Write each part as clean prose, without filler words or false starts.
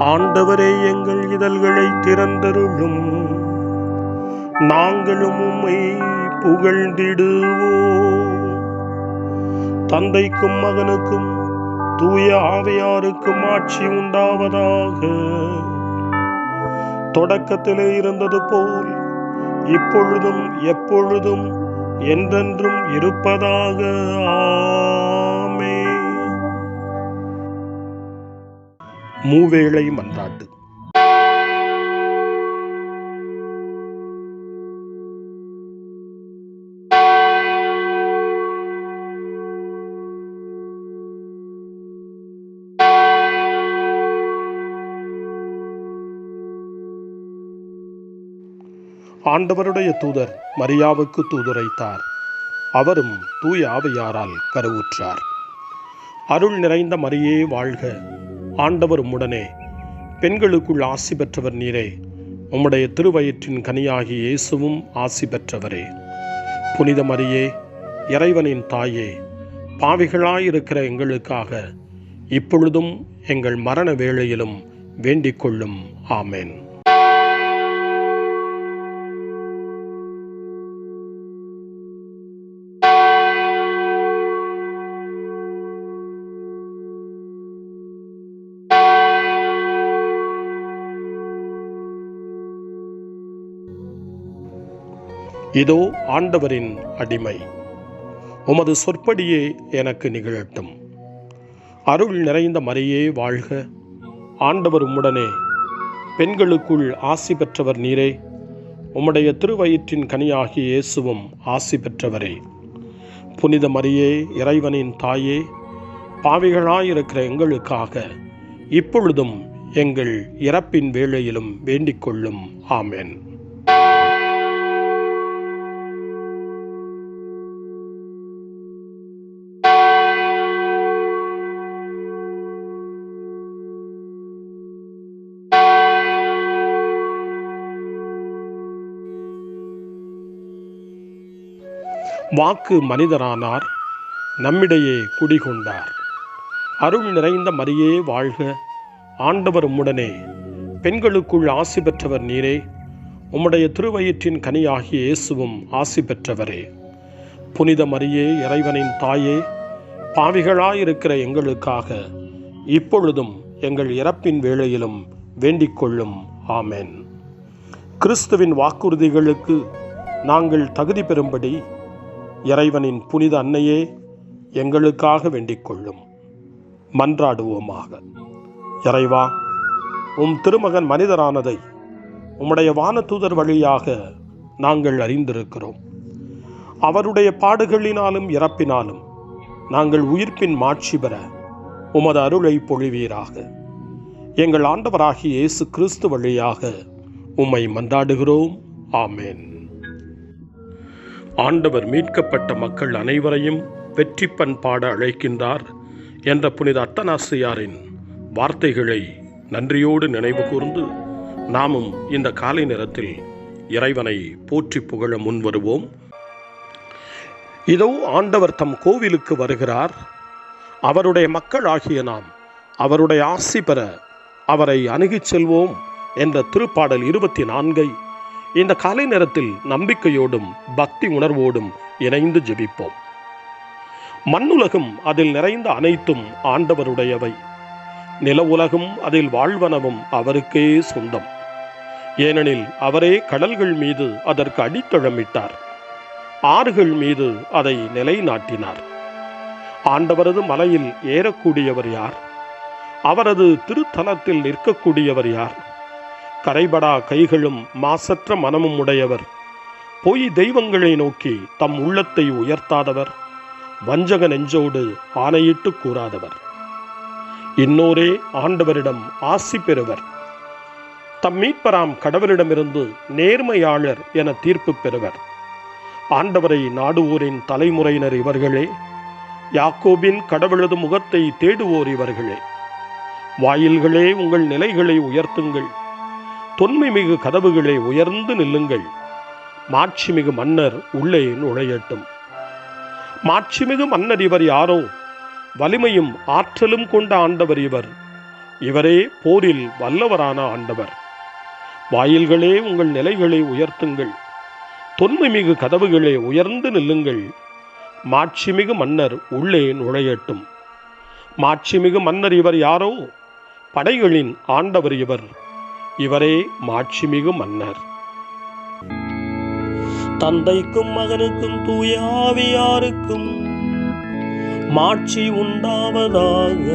ஆண்டவரே, எங்கள் இதழ்களை திறந்தருளும், நாங்களும் உம்மை புகழ்ந்திடுவோம். தந்தைக்கும் மகனுக்கும் தூய ஆவியாருக்கும் ஆட்சி உண்டாவதாக. தொடக்கத்திலே இருந்தது போல் இப்பொழுதும் எப்பொழுதும் என்றென்றும் இருப்பதாக. ஆமென். மூவேளை மன்றாட்டு. ஆண்டவருடைய தூதர் மரியாவுக்கு தூதுரைத்தார். அவரும் தூய ஆவியாரால் கருவுற்றார். அருள் நிறைந்த மரியே வாழ்க, ஆண்டவர் உம்முடனே, பெண்களுக்குள் ஆசி பெற்றவர் நீரே. உம்முடைய திருவயிற்றின் கனியாகிய இயேசுவும் ஆசி பெற்றவரே. புனித மரியே, இறைவனின் தாயே, பாவிகளாயிருக்கிற எங்களுக்காக இப்பொழுதும் எங்கள் மரண வேளையிலும் வேண்டிக் கொள்ளும். ஆமென். இதோ ஆண்டவரின் அடிமை, உமது சொற்படியே எனக்கு நிகழட்டும். அருள் நிறைந்த மரியே வாழ்க, ஆண்டவர் உம்முடனே, பெண்களுக்குள் ஆசி பெற்றவர் நீரே. உம்முடைய திருவயிற்றின் கனியாகிய இயேசுவும் ஆசி பெற்றவரே. புனித மரியே, இறைவனின் தாயே, பாவிகளாயிருக்கிற எங்களுக்காக இப்பொழுதும் எங்கள் இறப்பின் வேளையிலும் வேண்டிக் கொள்ளும். ஆமென். வாக்கு மனிதரானார், நம்மிடையே குடிகொண்டார். அருள் நிறைந்த மரியே வாழ்க, ஆண்டவர் உம்முடனே, பெண்களுக்குள் ஆசி பெற்றவர் நீரே. உம்முடைய திருவயிற்றின் கனியாகிய இயேசுவும் ஆசி பெற்றவரே. புனித மரியே, இறைவனின் தாயே, பாவிகளாயிருக்கிற எங்களுக்காக இப்பொழுதும் எங்கள் இறப்பின் வேளையிலும் வேண்டிக் கொள்ளும். ஆமென். கிறிஸ்துவின் வாக்குறுதிகளுக்கு நாங்கள் தகுதி பெறும்படி இறைவனின் புனித அன்னையே, எங்களுக்காக வேண்டிக் கொள்ளும். மன்றாடுவோமாக. இறைவா, உம் திருமகன் மனிதரானதை உம்முடைய வானதூதர் வழியாக நாங்கள் அறிந்திருக்கிறோம். அவருடைய பாடுகளினாலும் இறப்பினாலும் நாங்கள் உயிர்ப்பின் மாட்சி பெற உமது அருளை பொழிவீராக. எங்கள் ஆண்டவராகிய இயேசு கிறிஸ்து வழியாக உம்மை மன்றாடுகிறோம். ஆமென். ஆண்டவர் மீட்கப்பட்ட மக்கள் அனைவரையும் வெற்றி பண்பாட அழைக்கின்றார் என்ற புனித அத்தனாசியாரின் வார்த்தைகளை நன்றியோடு நினைவு கூர்ந்து நாமும் இந்த காலை நேரத்தில் இறைவனை போற்றி புகழ முன்வருவோம். இதோ ஆண்டவர் தம் கோவிலுக்கு வருகிறார். அவருடைய மக்களாகிய நாம் அவருடைய ஆசி பெற அவரை அணுகிச் செல்வோம் என்ற திருப்பாடல் 24 இந்த காலை நேரத்தில் நம்பிக்கையோடும் பக்தி உணர்வோடும் இணைந்து ஜெபிப்போம். மண்ணுலகும் அதில் நிறைந்த அனைத்தும் ஆண்டவருடையவை. நில உலகும் அதில் வாழ்வனவும் அவருக்கே சொந்தம். ஏனெனில் அவரே கடல்கள் மீது அதற்கு அடித்தளமிட்டார், ஆறுகள் மீது அதை நிலைநாட்டினார். ஆண்டவரது மலையில் ஏறக்கூடியவர் யார்? அவரது திருத்தலத்தில் நிற்கக்கூடியவர் யார்? கரைபடா கைகளும் மாசற்ற மனமும் உடையவர், பொய் தெய்வங்களை நோக்கி தம் உள்ளத்தை உயர்த்தாதவர், வஞ்சக நெஞ்சோடு ஆணையிட்டு கூறாதவர். இன்னோரே ஆண்டவரிடம் ஆசி பெறுவர். தம் மீட்பராம் கடவுளிடமிருந்து நேர்மையாளர் என தீர்ப்பு பெறுவர். ஆண்டவரை நாடுவோரின் தலைமுறையினர் இவர்களே. யாக்கோபின் கடவுளது முகத்தை தேடுவோர் இவர்களே. வாயில்களே, உங்கள் நிலைகளை உயர்த்துங்கள். தொன்மை மிகு கதவுகளை உயர்ந்து நில்லுங்கள். மாட்சிமிகு மன்னர் உள்ளே நுழையட்டும். மாட்சிமிகு மன்னர் இவர் யாரோ? வலிமையும் ஆற்றலும் கொண்ட ஆண்டவர் இவர். இவரே போரில் வல்லவரான ஆண்டவர். வாயில்களே உங்கள் நிலைகளை உயர்த்துங்கள், தொன்மைமிகு கதவுகளே உயர்ந்து நில்லுங்கள். மாட்சிமிகு மன்னர் உள்ளே நுழையட்டும். மாட்சிமிகு மன்னர் இவர் யாரோ? படைகளின் ஆண்டவர் இவர். இவரே மாட்சிமிகு மன்னர். தந்தைக்கும் மகனுக்கும் தூய ஆவியாருக்கும் மாட்சி உண்டாவதாக.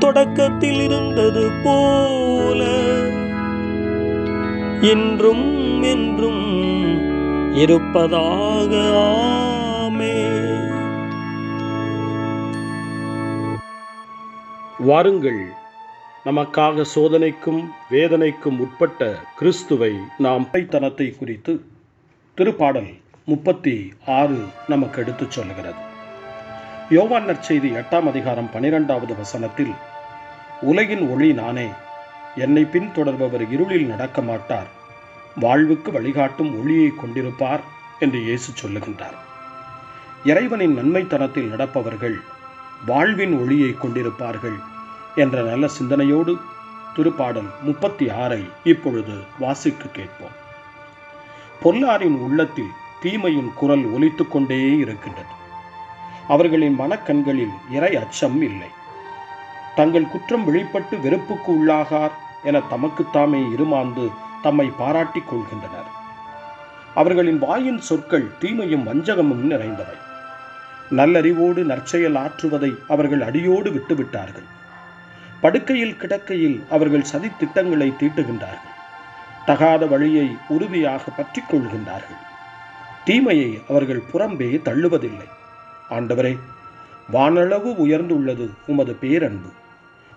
தொடக்கத்தில் இருந்தது போல இன்றும் என்றும் இருப்பதாக. ஆமென். வாருங்கள், நமக்காக சோதனைக்கும் வேதனைக்கும் உட்பட்ட கிறிஸ்துவை நாம் பைத்தனத்தை குறித்து திருப்பாடல் 36 நமக்கு எடுத்துச் சொல்கிறது. யோவான் நற்செய்தி 8ஆம் அதிகாரம் 12வது வசனத்தில், உலகின் ஒளி நானே, என்னை பின்தொடர்பவர் இருளில் நடக்க மாட்டார், வாழ்வுக்கு வழிகாட்டும் ஒளியை கொண்டிருப்பார் என்று இயேசு சொல்லுகின்றார். இறைவனின் நன்மைத்தனத்தில் நடப்பவர்கள் வாழ்வின் ஒளியை கொண்டிருப்பார்கள் என்ற நல்ல சிந்தனையோடு திருப்பாடல் 36 இப்பொழுது வாசிக்க கேட்போம். பொல்லாரின் உள்ளத்தில் தீமையின் குரல் ஒலித்துக் கொண்டே இருக்கின்றது. அவர்களின் மனக்கண்களில் இறை அச்சம் இல்லை. தங்கள் குற்றம் வெளிப்பட்டு வெறுப்புக்கு உள்ளாகார் என தமக்குத்தாமே இருமாந்து தம்மை பாராட்டிக் கொள்கின்றனர். அவர்களின் வாயின் சொற்கள் தீமையும் வஞ்சகமும் நிறைந்தவை. நல்லறிவோடு நற்செயல் ஆற்றுவதை அவர்கள் அடியோடு விட்டுவிட்டார்கள். படுக்கையில் கிடக்கையில் அவர்கள் சதி திட்டங்களை தீட்டுகின்றார்கள். தகாத வழியை உறுதியாக பற்றி கொள்கின்றார்கள். தீமையை அவர்கள் புறம்பே தள்ளுவதில்லை. ஆண்டவரே, வானளவு உயர்ந்துள்ளது உமது பேரன்பு,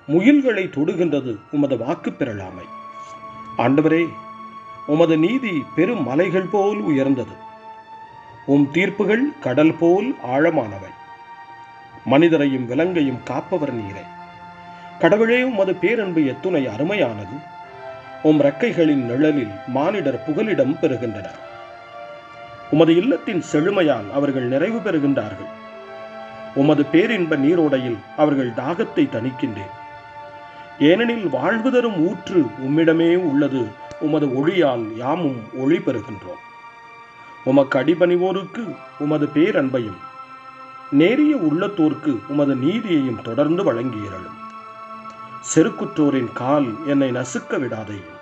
முகில்களை தொடுகின்றது உமது வாக்கு பெறலாமை. ஆண்டவரே, உமது நீதி பெரும் மலைகள் போல் உயர்ந்தது, உம் தீர்ப்புகள் கடல் போல் ஆழமானவை. மனிதரையும் விலங்கையும் காப்பவர் நீரே. கடவுளே, உமது பேரன்பு எத்துணை அருமையானது. உம் ரெக்கைகளின் நிழலில் மானிடர் புகலிடம் பெறுகின்றனர். உமது இல்லத்தின் செழுமையால் அவர்கள் நிறைவு பெறுகின்றார்கள். உமது பேரின்ப நீரோடையில் அவர்கள் தாகத்தை தணிக்கின்றேன். ஏனெனில் வாழ்வு தரும் ஊற்று உம்மிடமே உள்ளது. உமது ஒளியால் யாமும் ஒளி பெறுகின்றோம். உமக்கு அடிபணிவோருக்கு உமது பேரன்பையும் நேரிய உள்ளத்தோர்க்கு உமது நீதியையும் தொடர்ந்து வழங்கியிருளும். செருக்குற்றோரின் கால் என்னை நசுக்க விடாதையும்,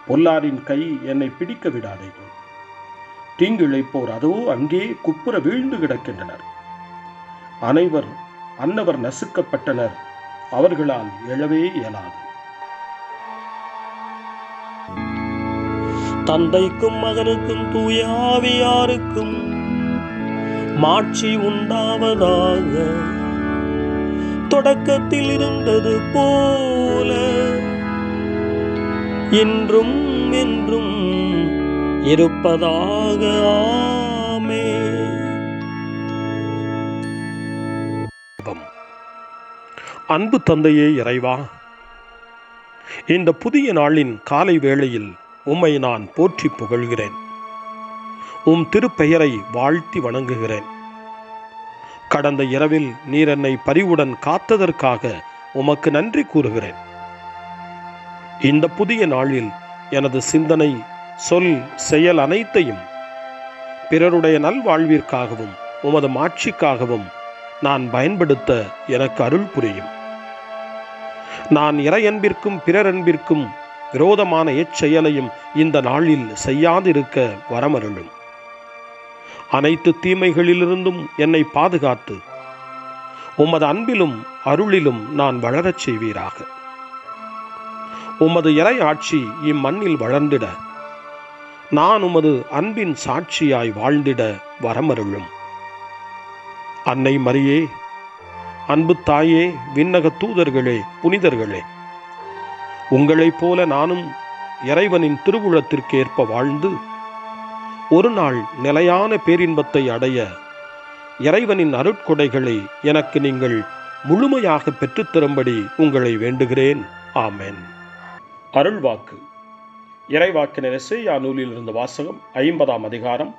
பொல்லாரின் கை என்னை பிடிக்க விடாதையும். தீங்கிழைப்போர் அதோ அங்கே குப்புற வீழ்ந்து கிடக்கின்றனர். அன்னவர் நசுக்கப்பட்டனர், அவர்களால் எழவே இயலாது. தந்தைக்கும் மகனுக்கும் தூய ஆவியாருக்கும் மாட்சி உண்டாவதாக. தொடக்கத்தில் இருந்தது போல இன்றும் என்றும் இருப்பதாக. ஆமென். அன்பு தந்தையே இறைவா, இந்த புதிய நாளின் காலை வேளையில் உம்மை நான் போற்றி புகழ்கிறேன். உம் திருப்பெயரை வாழ்த்தி வணங்குகிறேன். கடந்த இரவில் நீர் என்னை பரிவுடன் காத்ததற்காக உமக்கு நன்றி கூறுகிறேன். இந்த புதிய நாளில் எனது சிந்தனை, சொல், செயல் அனைத்தையும் பிறருடைய நல்வாழ்விற்காகவும் உமது மாட்சிக்காகவும் நான் பயன்படுத்த எனக்கு அருள் புரியும். நான் இறையன்பிற்கும் பிறரன்பிற்கும் விரோதமான எச்செயலையும் இந்த நாளில் செய்யாதிருக்க வரமருளும். அனைத்து தீமைகளிலிருந்தும் என்னை பாதுகாத்து உமது அன்பிலும் அருளிலும் நான் வளரச் செய்வீராக. உமது இறை ஆட்சி இம்மண்ணில் வளர்ந்திட, நான் உமது அன்பின் சாட்சியாய் வாழ்ந்திட வரமருளும். அன்னை மரியே, அன்பு தாயே, விண்ணக தூதர்களே, புனிதர்களே, உங்களைப் போல நானும் இறைவனின் திருவுளத்திற்கு ஏற்ப வாழ்ந்து ஒரு நாள் நிலையான பேரின்பத்தை அடைய இறைவனின் அருட்கொடைகளை எனக்கு நீங்கள் முழுமையாக பெற்றுத்தரும்படி உங்களை வேண்டுகிறேன். ஆமென். அருள்வாக்கு. இறைவாக்கினர் எசேயா நூலிலிருந்து வாசகம். 50ஆம் அதிகாரம்,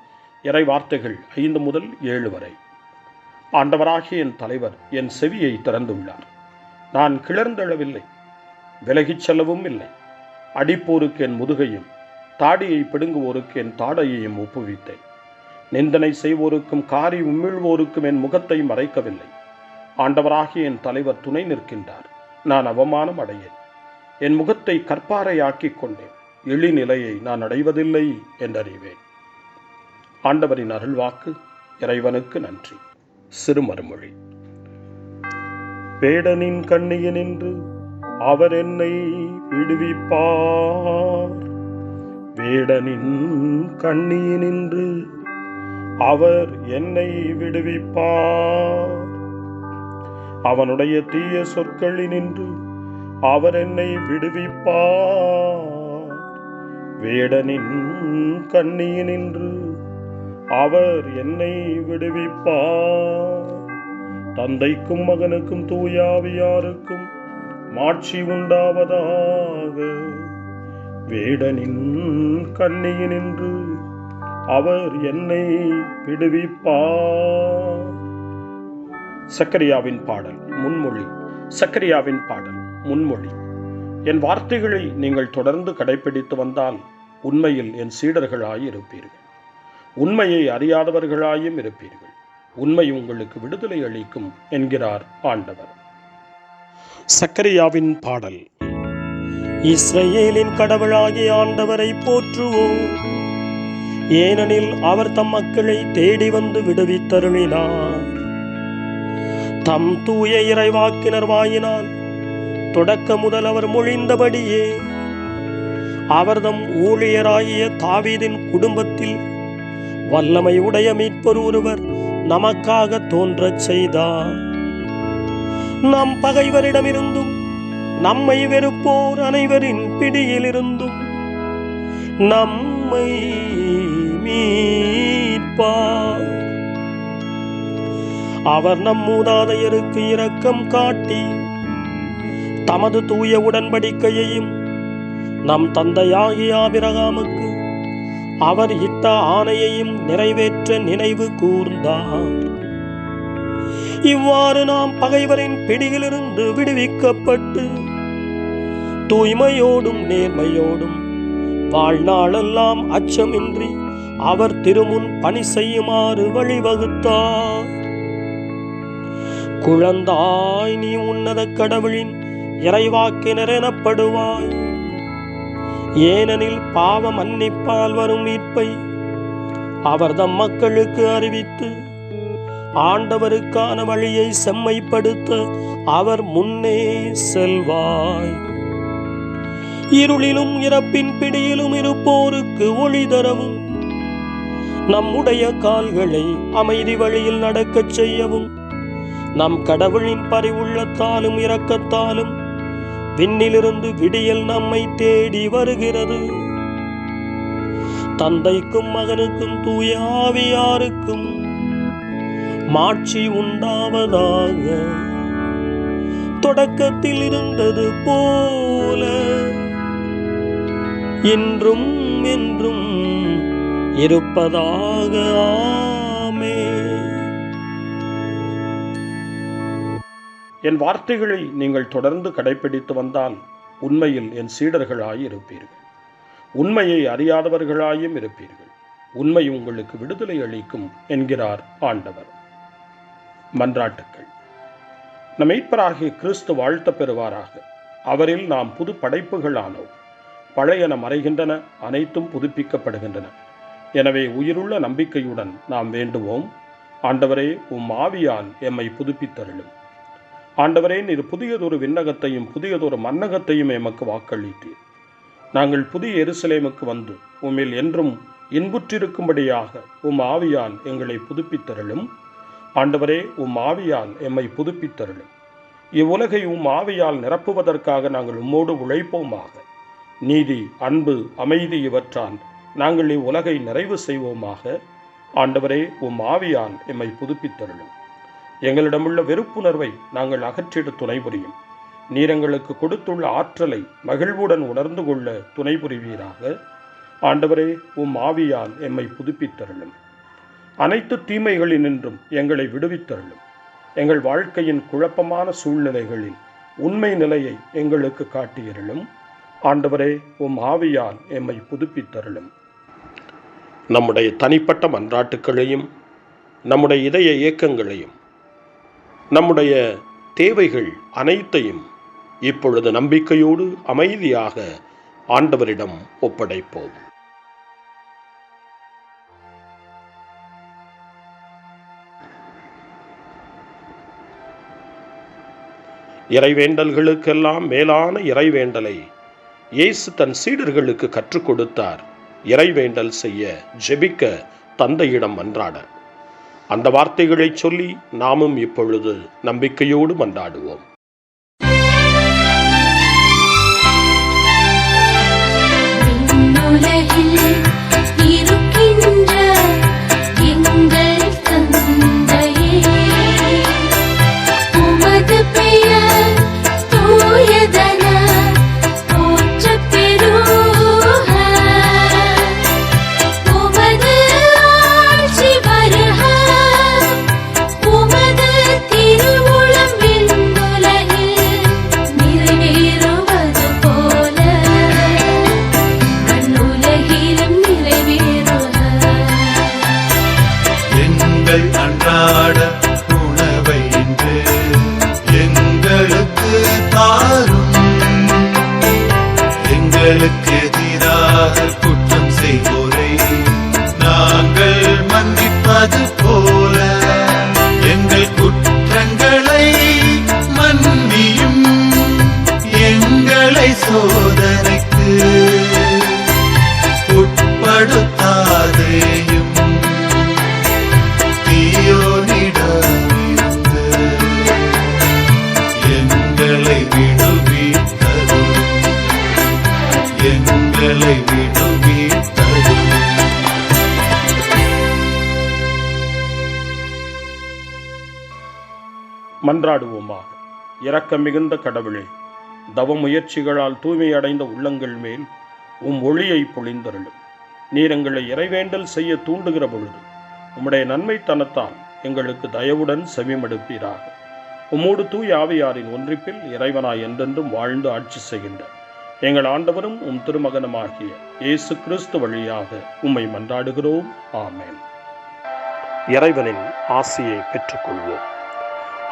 இறை வார்த்தைகள் 5 முதல் 7 வரை. ஆண்டவராகிய என் தலைவர் என் செவியை திறந்துள்ளார். நான் கிளர்ந்தெழவில்லை, விலகிச் செல்லவும் இல்லை. அடிப்போருக்கு என் முதுகையும் தாடியை பிடுங்குவோருக்கு என் தாடையையும் ஒப்புவித்தேன். நிந்தனை செய்வோருக்கும் காரி உமிழ்வோருக்கும் என் முகத்தை மறைக்கவில்லை. ஆண்டவராகிய என் தலைவர் துணை நிற்கின்றார். நான் அவமானம் அடையேன். என் முகத்தை கற்பாறையாக்கிக் கொண்டேன். இழிநிலையை நான் அடைவதில்லை என்றறிவேன். ஆண்டவரின் அருள்வாக்கு. இறைவனுக்கு நன்றி. சிறுமறுமொழி. வேடனின் கண்ணியினின்று அவர் என்னை விடுவிப்பார். வேடனின் கண்ணியினின்று அவர் என்னை விடுவிப்பார். அவனுடைய தீய சொற்களினின்று அவர் என்னை விடுவிப்பார். வேடனின் கண்ணியினின்று அவர் என்னை விடுவிப்பார். தந்தைக்கும் மகனுக்கும் தூய ஆவியாருக்கும் மாட்சி உண்டாவதாக. வேடனின் கண்ணியினின்று அவர் என்னை விடுவிப்பார். சக்கரியாவின் பாடல் முன்மொழி. சக்கரியாவின் பாடல் முன்மொழி. என் வார்த்தைகளை நீங்கள் தொடர்ந்து கடைபிடித்து வந்தால் உண்மையில் என் சீடர்களாய் இருப்பீர்கள். உண்மையை அறியாதவர்களாயும் இருப்பீர்கள். உண்மை உங்களுக்கு விடுதலை அளிக்கும் என்கிறார் ஆண்டவர். சக்கரியாவின் பாடல். இஸ்ரவேலின் கடவுளாகிய ஆண்டவரை போற்றுவோம். ஏனெனில் அவர் தம் மக்களை தேடி வந்து விடுவித்தருளினார். தம் தூய இறைவாக்கினர் வாயினால் தொடக்க முதல் அவர் மொழிந்தபடியே அவர் தம் ஊழியராகிய தாவீதின் குடும்பத்தில் வல்லமை உடைய மீட்பர் ஒருவர் நமக்காக தோன்றச் செய்தார். நம் பகைவரிடமிருந்தும் நம்மை வெறுப்போர் அனைவரின் பிடியிலிருந்தும் நம்மை மீட்பார். அவர் நம் மூதாதையருக்கு இரக்கம் காட்டி தமது தூய உடன்படிக்கையையும் நம் தந்தையாகிய ஆபிரகாமுக்கு அவர் இட்ட ஆணையையும் நிறைவேற்ற நினைவு கூர்ந்தார். இவ்வாறு நாம் பகைவரின் பிடியிலிருந்து விடுவிக்கப்பட்டு தூய்மையோடும் நேர்மையோடும் வாழ்நாளெல்லாம் அச்சமின்றி அவர் திருமுன் பணி செய்யுமாறு வழிவகுத்தார். குழந்தாய், நீ உன்னத கடவுளின் இறைவாக்கினர் எனப்படுவாய். ஏனெனில் பாவ மன்னிப்பால் வரும் மீட்பை அவர் தம் மக்களுக்கு அறிவித்து ஆண்டவருக்கான வழியை செம்மைப்படுத்த அவர் முன்னே செல்வாய். இருளிலும் இறப்பின் பிடியிலும் இருப்போருக்கு ஒளி தரவும் நம்முடைய கால்களை அமைதி வழியில் நடக்கச் செய்யவும் நம் கடவுளின் பரிவுள்ளத்தாலும் இரக்கத்தாலும் விண்ணிலிருந்து விடியல் நம்மை தேடி வருகிறது. தந்தைக்கும் மகனுக்கும் தூய ஆவியாருக்கும் மாட்சி உண்டாவதாக. தொடக்கத்தில் இருந்தது போல இன்றும் என்றும் இருப்பதாக. ஆமென். என் வார்த்தைகளை நீங்கள் தொடர்ந்து கடைபிடித்து வந்தால் உண்மையில் என் சீடர்களாய் இருப்பீர்கள். உண்மையை அறியாதவர்களாயும் இருப்பீர்கள். உண்மை உங்களுக்கு விடுதலை அளிக்கும் என்கிறார் ஆண்டவர். மன்றாட்டுக்கள். நம் மீட்பராகிய கிறிஸ்து வாழ்த்த பெறுவாராக. அவரில் நாம் புது படைப்புகள் ஆனோம். பழையன மறைகின்றன, அனைத்தும் புதுப்பிக்கப்படுகின்றன. எனவே உயிருள்ள நம்பிக்கையுடன் நாம் வேண்டுவோம். ஆண்டவரே, உம் ஆவியால் எம்மை புதுப்பித்தருளும். ஆண்டவரே, நீர் புதியதொரு விண்ணகத்தையும் புதியதொரு மன்னகத்தையும் எமக்கு வாக்களித்தீர். நாங்கள் புதிய எருசலேமுக்கு வந்து உம்மில் என்றும் இன்புற்றிருக்கும்படியாக உம் ஆவியால் எங்களை புதுப்பித்தருளும். ஆண்டவரே, உம் ஆவியால் எம்மை புதுப்பித்தருளும். இவ்வுலகை உம் ஆவியால் நிரப்புவதற்காக நாங்கள் உம்மோடு உழைப்போமாக. நீதி, அன்பு, அமைதி இவற்றால் நாங்கள் இவ்வுலகை நிறைவு செய்வோமாக. ஆண்டவரே, உம் ஆவியால் எம்மை புதுப்பித்தருளும். எங்களிடமுள்ள வெறுப்புணர்வை நாங்கள் அகற்றிட துணை புரியும். நீர் எங்களுக்கு கொடுத்துள்ள ஆற்றலை மகிழ்வுடன் உணர்ந்து கொள்ள துணை புரிவீராக. ஆண்டவரே, உம் ஆவியால் எம்மை புதுப்பித்தருளும். அனைத்து தீமைகளினின்றும் எங்களை விடுவித்தருளும். எங்கள் வாழ்க்கையின் குழப்பமான சூழ்நிலைகளில் உண்மை நிலையை எங்களுக்கு காட்டியருளும். ஆண்டவரே, உம் ஆவியால் எம்மை புதுப்பித்தருளும். நம்முடைய தனிப்பட்ட மன்றாட்டுக்களையும் நம்முடைய இதய இயக்கங்களையும் நம்முடைய தேவைகள் அனைத்தையும் இப்பொழுது நம்பிக்கையோடு அமைதியாக ஆண்டவரிடம் ஒப்படைப்போம். இறைவேண்டல்களுக்கெல்லாம் மேலான இறைவேண்டலை இயேசு தன் சீடர்களுக்கு கற்றுக் கொடுத்தார். இறைவேண்டல் செய்ய, ஜெபிக்க, தந்தையிடம் மன்றாட. அந்த வார்த்தைகளை சொல்லி நாமும் இப்பொழுது நம்பிக்கையோடு மன்றாடுவோம். அன்றாட உணவை இன்று எங்களுக்கு தாரும். எங்களுக்கு எதிராக குற்றம் செய்வோரை நாங்கள் மன்னிப்பது போல எங்கள் குற்றங்களை மன்னியும். எங்களை சோதனைக்கு உட்படுத்தாதேயும், எங்களை விடுவித்தருளும். எங்களை விடுவித்தருளும். மன்றாடுவோமாக. இரக்கம் மிகுந்த கடவுளே, தவ முயற்சிகளால் தூய்மையடைந்த உள்ளங்கள் மேல் உம் ஒளியை பொழிந்தருளும். நீர் எங்களை இறைவேண்டல் செய்ய தூண்டுகிற பொழுது உம்முடைய நன்மைத்தனத்தால் எங்களுக்கு தயவுடன் செவிமடுப்பீராக. உம்மோடு தூய ஆவியாரின் ஒன்றிப்பில் இறைவனாய் என்றென்றும் வாழ்ந்து ஆட்சி செய்கின்ற எங்கள் ஆண்டவரும் உம் திருமகனுமாகிய இயேசு கிறிஸ்து வழியாக உம்மை மன்றாடுகிறோம். ஆமென். இறைவனின் ஆசியை பெற்றுக்கொள்வோம்.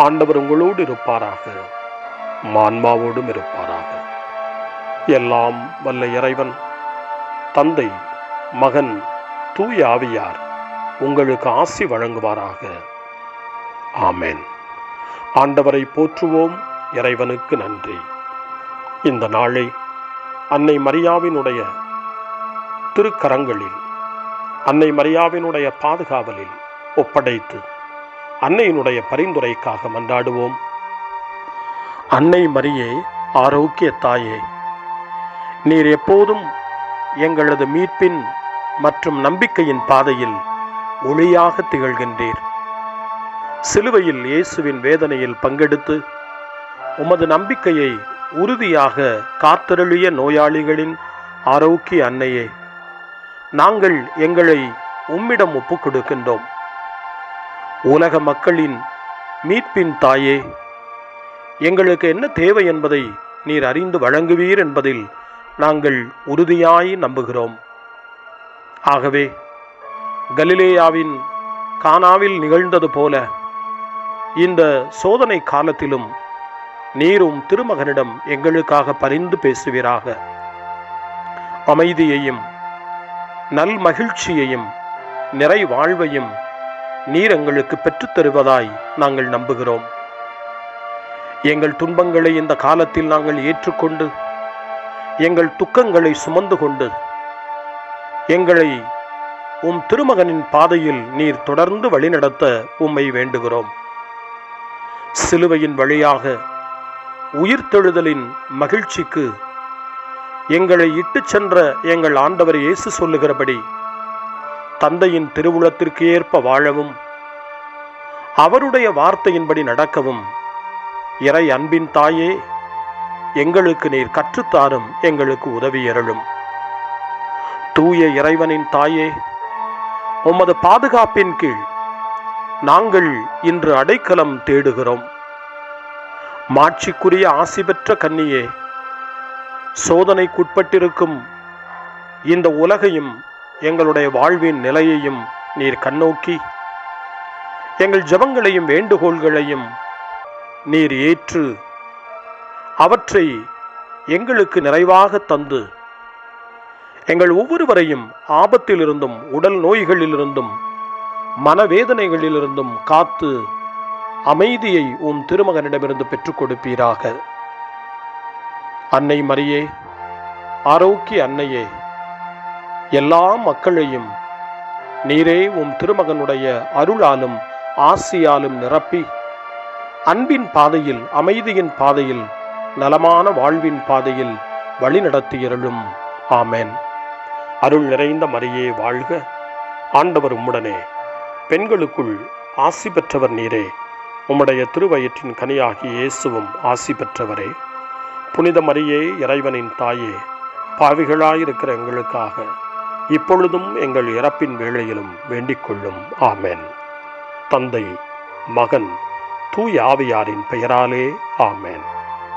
ஆண்டவர் உங்களோடு இருப்பாராக, ஆன்மாவோடும் இருப்பாராக. எல்லாம் வல்ல இறைவன் தந்தை, மகன், தூய ஆவியார் உங்களுக்கு ஆசி வழங்குவாராக. ஆமென். ஆண்டவரை போற்றுவோம். இறைவனுக்கு நன்றி. இந்த நாளை அன்னை மரியாவினுடைய திருக்கரங்களில், அன்னை மரியாவினுடைய பாதுகாவலில் ஒப்படைத்து அன்னையினுடைய பரிந்துரைக்காக மன்றாடுவோம். அன்னை மரியே, ஆரோக்கிய தாயே, நீர் எப்போதும் எங்களது மீட்பின் மற்றும் நம்பிக்கையின் பாதையில் ஒளியாக திகழ்கின்றீர். சிலுவையில் இயேசுவின் வேதனையில் பங்கெடுத்து உமது நம்பிக்கையை உறுதியாக காத்தருளிய நோயாளிகளின் ஆரோக்கிய அன்னையே, நாங்கள் எங்களை உம்மிடம் ஒப்புக் கொடுக்கின்றோம். உலக மக்களின் மீட்பின் தாயே, எங்களுக்கு என்ன தேவை என்பதை நீர் அறிந்து வழங்குவீர் என்பதில் நாங்கள் உறுதியாய் நம்புகிறோம். ஆகவே கலிலேயாவின் கானாவில் நிகழ்ந்தது போல இந்த சோதனை காலத்திலும் நீரும் திருமகனிடம் எங்களுக்காக பரிந்து பேசுவீராக. அமைதியையும் நல் மகிழ்ச்சியையும் நிறை வாழ்வையும் நீர் எங்களுக்கு பெற்றுத்தருவதாய் நாங்கள் நம்புகிறோம். எங்கள் துன்பங்களை இந்த காலத்தில் நாங்கள் ஏற்றுக்கொண்டு, எங்கள் துக்கங்களை சுமந்து கொண்டு, எங்களை உம் திருமகனின் பாதையில் நீர் தொடர்ந்து வழிநடத்த உம்மை வேண்டுகிறோம். சிலுவையின் வழியாக உயிர்த்தெழுதலின் மகிழ்ச்சிக்கு எங்களை இட்டுச் சென்ற எங்கள் ஆண்டவர் இயேசு சொல்லுகிறபடி தந்தையின் திருவுளத்திற்கு ஏற்ப வாழவும், அவருடைய வார்த்தையின்படி நடக்கவும் இறை அன்பின் தாயே, எங்களுக்கு நீர் கற்றுத்தாரும், எங்களுக்கு உதவியருளும். தூய இறைவனின் தாயே, உமது பாதுகாப்பின் கீழ் நாங்கள் இன்று அடைக்கலம் தேடுகிறோம். மாட்சிக்குரிய ஆசி பெற்ற கன்னியே, சோதனைக்குட்பட்டிருக்கும் இந்த உலகையும் எங்களுடைய வாழ்வின் நிலையையும் நீர் கண்ணோக்கி எங்கள் ஜெபங்களையும் வேண்டுகோள்களையும் நீர் ஏற்று அவற்றை எங்களுக்கு நிறைவாக தந்து எங்கள் ஒவ்வொருவரையும் ஆபத்திலிருந்தும் உடல் நோய்களிலிருந்தும் மனவேதனைகளிலிருந்தும் காத்து அமைதியை உம் திருமகனிடமிருந்து பெற்றுக் கொடுப்பீராக. அன்னை மரியே, ஆரோக்கிய அன்னையே, எல்லா மக்களையும் நீரே உம் திருமகனுடைய அருளாலும் ஆசியாலும் நிரப்பி அன்பின் பாதையில், அமைதியின் பாதையில், நலமான வாழ்வின் பாதையில் வழிநடத்தியருளும். ஆமென். அருள் நிறைந்த மரியே வாழ்க, ஆண்டவர் உம்முடனே, பெண்களுக்குள் ஆசி பெற்றவர் நீரே, உம்முடைய திருவயிற்றின் கனியாகிய இயேசுவும் ஆசி பெற்றவரே. புனித மரியே, இறைவனின் தாயே, பாவிகளாயிருக்கிற எங்களுக்காக இப்பொழுதும் எங்கள் இறப்பின் வேளையிலும் வேண்டிக் கொள்ளும். ஆமென். தந்தை, மகன், தூய ஆவியாரின் பெயராலே. ஆமென்.